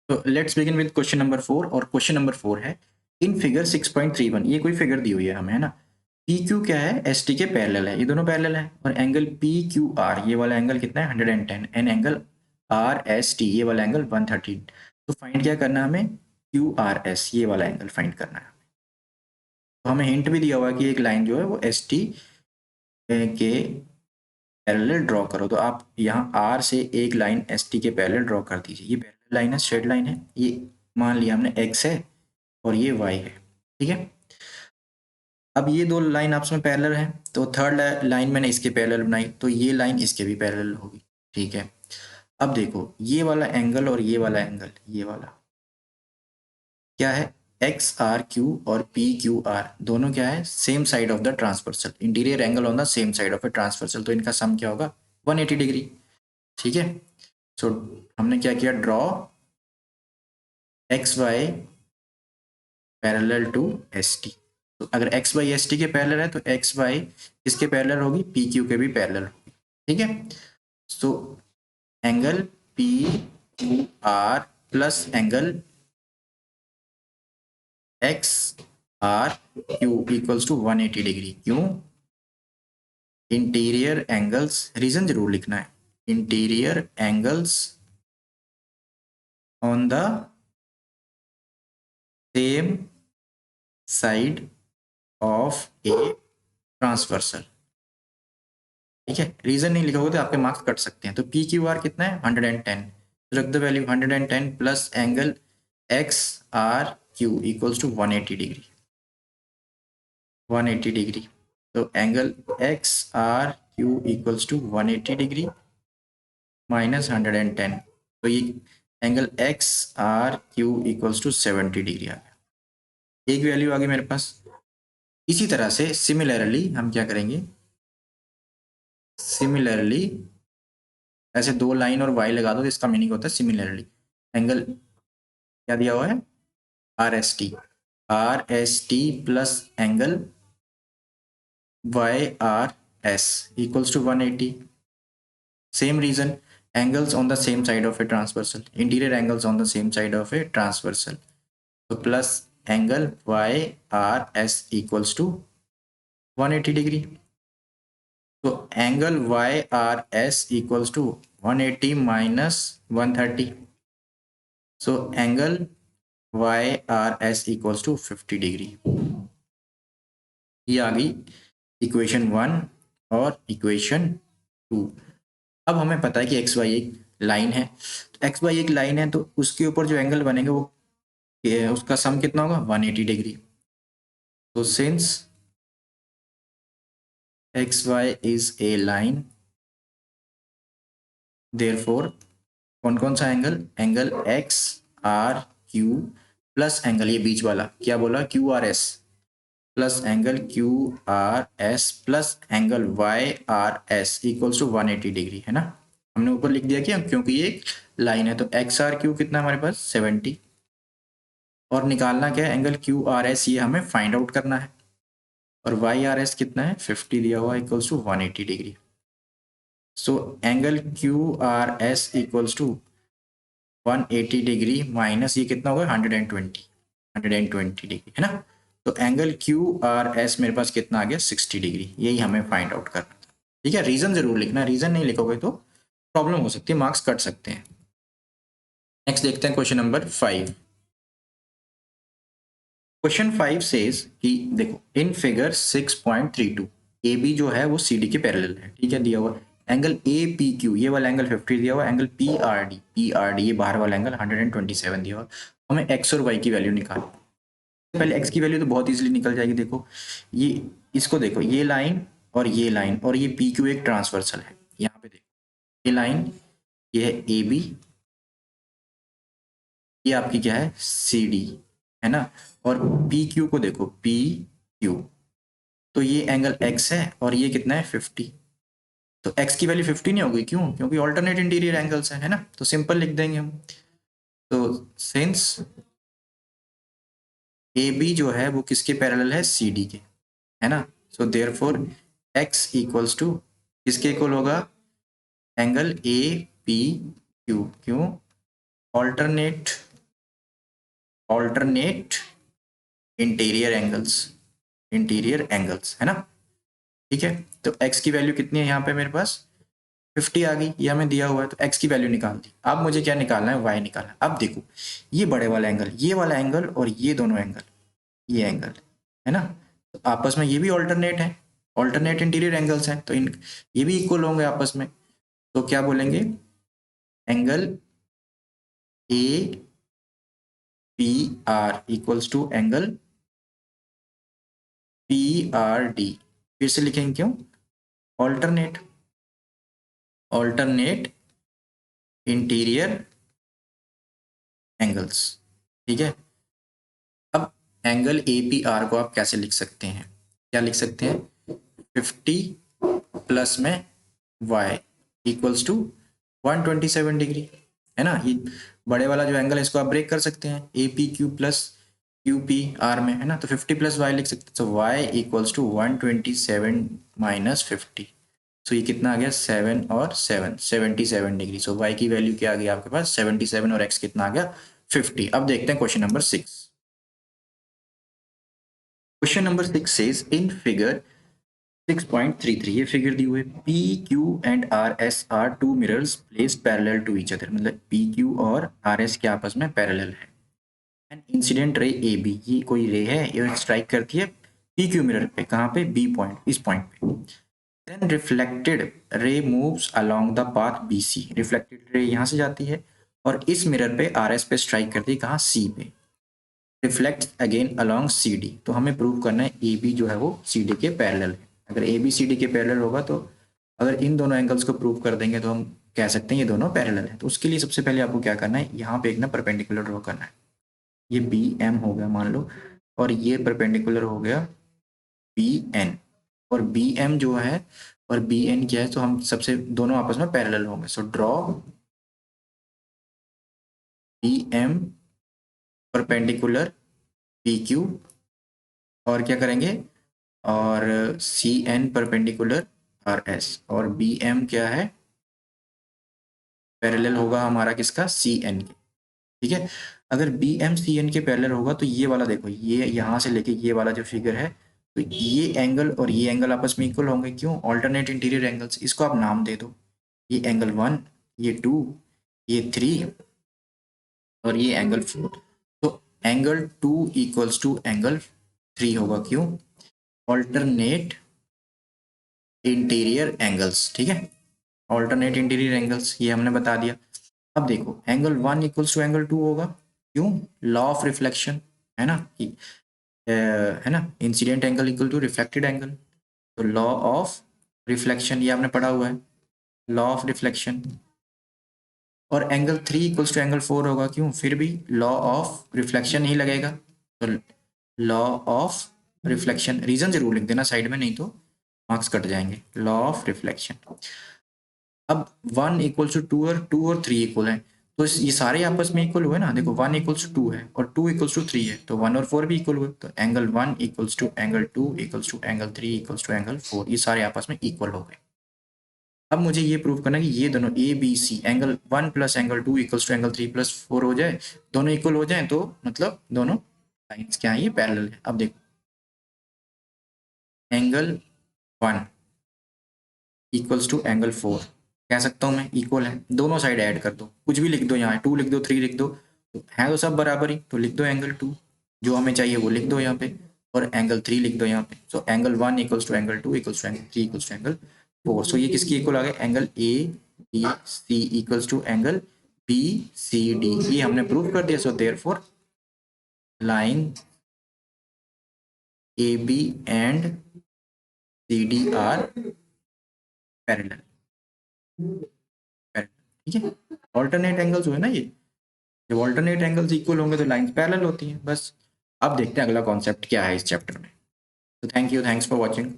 तो let's begin with question number 4 और question number 4 है इन फिगर 6.31 ये कोई फिगर दी हुई है हमें है ना। पी क्यू क्या है एस टी के पैरेलल है, ये दोनों पैरेलल है और एंगल पी क्यू आर ये वाला एंगल कितना है 110 and angle are S T ये वाला एंगल 113। तो फाइंड क्या करना है हमें क्यू आर एस ये वाला एंगल फाइंड करना है। तो हमें हिंट भी दिया हुआ है कि एक लाइन जो है वो एस टी के पैरेलल ड्रॉ करो। तो आप यहाँ आर से एक लाइन एस टी के पैरेलल ड्रॉ कर दीजिए। ये पैरेलल लाइन है, स्ट्रेट लाइन है, ये मान लिया हमने एक्स है और ये y है, ठीक है। अब ये दो लाइन आपस में पैरेलल है तो थर्ड लाइन मैंने इसके पैरेलल बनाई तो ये लाइन इसके भी पैरेलल होगी, ठीक है। अब देखो ये वाला एंगल और ये वाला एंगल ये वाला क्या है एक्स आर क्यू और पी क्यू आर दोनों क्या है same side of the transversal, interior angle on the same side of a transversal, तो इनका सम क्या होगा 180 डिग्री, ठीक है। सो हमने क्या किया draw X Y parallel to S T. तो अगर एक्स बाई एस टी के पैरेलल है तो एक्स बाई किसके पैरेलल होगी पी क्यू के भी पैरेलल होगी, ठीक है। So angle P Q R plus angle X R Q equals to 180 degree. क्यों? इंटीरियर एंगल्स, रीजन जरूर लिखना है, interior angles on the same side of a transversal, ठीक है। रीजन नहीं लिखोगे तो आपके मार्क्स कट सकते हैं। तो पी क्यू आर कितना है 110, रख दो value 110 plus angle X R Q equals to 180 degree, 180 degree. तो angle X R Q equals to 180 degree minus 110, तो ये angle X R Q equals to 70 degree आ गया, एक वैल्यू आ गई मेरे पास। इसी तरह से सिमिलरली हम क्या करेंगे, सिमिलरली ऐसे दो लाइन और वाई लगा दो तो इसका मीनिंग होता है सिमिलरली। एंगल क्या दिया हुआ है R S T, R S T plus angle Y R S equals to 180। Same reason, angles on the same side of a transversal, interior angles on the same side of a transversal, so plus angle YRS equals to 180 degree. So angle YRS equals to 180 minus 130, so angle YRS equals to 50 degree। ये आ गई equation 1 और equation 2। अब हमें पता है कि x Y एक line है, तो एक्स वाई एक लाइन है तो उसके ऊपर जो एंगल बनेंगे वो उसका सम कितना होगा 180 डिग्री। तो since X Y is a line therefore कौन कौन सा angle, angle X R Q plus angle ये बीच वाला क्या बोला Q R S plus angle Q R S plus angle Y R S equals to 180 degree, है ना। हमने ऊपर लिख दिया क्या क्योंकि ये एक लाइन है। तो एक्स आर क्यू कितना हमारे पास 70 और निकालना क्या है एंगल क्यू आर एस, ये हमें फाइंड आउट करना है। और वाई आर एस कितना है 50 दिया हुआ equals to 180 degree. So angle Q R S equals to 180 degree minus ये कितना होगा 120 डिग्री, है ना। तो एंगल क्यू आर एस मेरे पास कितना आ गया 60 डिग्री, यही हमें फाइंड आउट करना था, ठीक है। रीजन जरूर लिखना, रीजन नहीं लिखोगे तो प्रॉब्लम हो सकती है, मार्क्स कट सकते हैं। नेक्स्ट देखते हैं क्वेश्चन नंबर 5। क्वेश्चन 5 सेज कि देखो इन फिगर 6.32 ए बी जो है वो सी डी के पैरेलल है, ठीक है, दिया हुआ एंगल ए पी क्यू ये वाला एंगल 50 दिया हुआ, एंगल पी आर डी ये बाहर वाला एंगल 127 दिया हुआ। हमें एक्स और वाई की वैल्यू निकाल, पहले एक्स की वैल्यू तो बहुत इजीली निकल जाएगी। देखो ये इसको देखो ये लाइन और ये पी क्यू एक ट्रांसवर्सल है, यहाँ पे देखो ये लाइन ये है ए बी, ये आपकी क्या है सी डी, है ना। और पी क्यू को देखो पी क्यू, तो ये एंगल एक्स है और ये कितना है 50। तो एक्स की वैल्यू 50 नहीं होगी, क्यों? क्योंकि ऑल्टरनेट इंटीरियर एंगल्स है ना। तो सिंपल लिख देंगे हम। तो सिंस ए बी जो है वो किसके पैरेलल है सी डी के, है ना। So therefore X equals to किसके इक्वल होगा एंगल ए पी क्यू, क्यों? ऑल्टरनेट ऑल्टरनेट इंटीरियर एंगल्स है ना। ठीक है, तो x की वैल्यू कितनी है यहाँ पे मेरे पास 50 आ गई, ये हमें दिया हुआ है, तो x की वैल्यू निकाल दी। अब मुझे क्या निकालना है, y निकालना है। अब देखो ये बड़े वाला एंगल, ये वाला एंगल और ये दोनों एंगल, ये एंगल है ना, तो आपस में ये भी ऑल्टरनेट है, ऑल्टरनेट इंटीरियर एंगल्स हैं, तो इन ये भी इक्वल होंगे आपस में। तो क्या बोलेंगे, angle A P R equals to angle P R D. फिर से लिखेंगे, क्यों, ऑल्टरनेट इंटीरियर एंगल्स। ठीक है, अब एंगल ए पी आर को आप कैसे लिख सकते हैं, क्या लिख सकते हैं, 50 प्लस में y इक्वल्स टू 127 डिग्री, है ना। ये बड़े वाला जो एंगल है इसको आप ब्रेक कर सकते हैं, ए P Q plus Q P R में, है ना, तो 50 प्लस वाई लिख सकते हैं, तो y इक्वल्स टू 127 माइनस 50, तो ये कितना आ गया 7 और 7 77 डिग्री। सो y की वैल्यू क्या आ गई आपके पास 77 और x कितना आ गया 50। अब देखते हैं question number 6। Question number 6 says in figure 6.33, ये फिगर दी हुई है, P Q and R S are two mirrors placed parallel to each other, मतलब पी क्यू और आर एस के आपस में पैरेलल है। And incident ray A B, ये कोई रे है, ये स्ट्राइक करती है पी क्यू मिरर पे, कहाँ पे, बी पॉइंट, इस पॉइंट पे। Then reflected ray moves along the path B C, reflected ray यहाँ से जाती है और इस मिरर पे आर एस पे स्ट्राइक करती है, कहाँ, सी पे, reflect again along C D. तो हमें प्रूव करना है ए बी जो है वो सी डी के पैरेलल है। अगर ए बी सी डी के पैरेलल होगा तो अगर इन दोनों एंगल्स को प्रूव कर देंगे तो हम कह सकते हैं ये दोनों पैरेलल है। तो उसके लिए सबसे पहले आपको क्या करना है, यहाँ पे एक ना परपेंडिकुलर ड्रॉ करना है, ये बी एम हो गया मान लो, और ये परपेंडिकुलर हो गया बी एन, और बी एम जो है और बी एन क्या है, तो हम सबसे दोनों आपस में पैरेलल होंगे। So draw B M perpendicular P Q, और क्या करेंगे, और C N perpendicular R S, और बी एम क्या है, पैरेलल होगा हमारा किसका, सी एन के। ठीक है, अगर बी एम सी एन के पैरेलल होगा तो ये वाला देखो, ये यहाँ से लेके ये वाला जो फिगर है, तो ये एंगल और ये एंगल आपस में इक्वल होंगे, क्यों, ऑल्टरनेट इंटीरियर एंगल्स। इसको आप नाम दे दो, ये एंगल 1, ये 2, ये 3 और ये एंगल 4। तो एंगल 2 इक्वल्स टू एंगल 3 होगा, क्यों, ऑल्टरनेट इंटीरियर एंगल्स। ठीक है, ऑल्टरनेट इंटीरियर एंगल्स ये हमने बता दिया। अब देखो एंगल 1 इक्वल्स टू एंगल 2 होगा, क्यों, लॉ ऑफ रिफ्लेक्शन, है ना, कि है ना, incident angle equal to reflected angle, तो लॉ ऑफ रिफ्लेक्शन ये आपने पढ़ा हुआ है, लॉ ऑफ रिफ्लेक्शन। और एंगल 3 इक्वल्स टू एंगल 4 होगा, क्यों, फिर भी लॉ ऑफ रिफ्लेक्शन ही लगेगा, तो लॉ ऑफ रिफ्लेक्शन, रीजन जरूर लिख देना साइड में, नहीं तो मार्क्स कट जाएंगे, लॉ ऑफ रिफ्लेक्शन। अब 1 इक्वल्स टू 2 और 3 इक्वल है, तो ये सारे आपस में इक्वल हुए ना, देखो 1 इक्वल्स टू 2 है और 2 इक्वल्स टू 3 है, तो 1 और 4 भी इक्वल हुए, तो angle 1 equals to angle 2 equals to angle 3 equals to angle 4, ये सारे आपस में इक्वल हो गए। अब मुझे ये प्रूव करना है कि ये दोनों A B C angle 1 plus angle 2 equals to angle 3 plus 4 हो जाए, दोनों इक्वल हो जाए, तो मतलब दोनों लाइन्स क्या है, ये पैरेलल है। अब देखो एंगल 1 इक्वल्स टू एंगल 4 कह सकता हूँ मैं, इक्वल है, दोनों साइड ऐड कर दो, कुछ भी लिख दो, यहाँ 2 लिख दो, 3 लिख दो, तो है तो सब बराबर ही, तो लिख दो एंगल 2, जो हमें चाहिए वो लिख दो यहाँ पे, और एंगल 3 लिख दो यहाँ पे। So angle 1 equals to angle 2 equals to angle 3 equals to angle 4। So ये किसकी इक्वल आ गया, angle A B C equals to angle B C D, ये हमने प्रूव कर दिया। So therefore line A B and C D are parallel, ठीक है। ऑल्टरनेट एंगल्स हुए ना ये, जब ऑल्टरनेट एंगल्स इक्वल होंगे तो लाइंस पैरेलल होती हैं, बस। अब देखते हैं अगला कॉन्सेप्ट क्या है इस चैप्टर में। तो thank you, thanks for watching.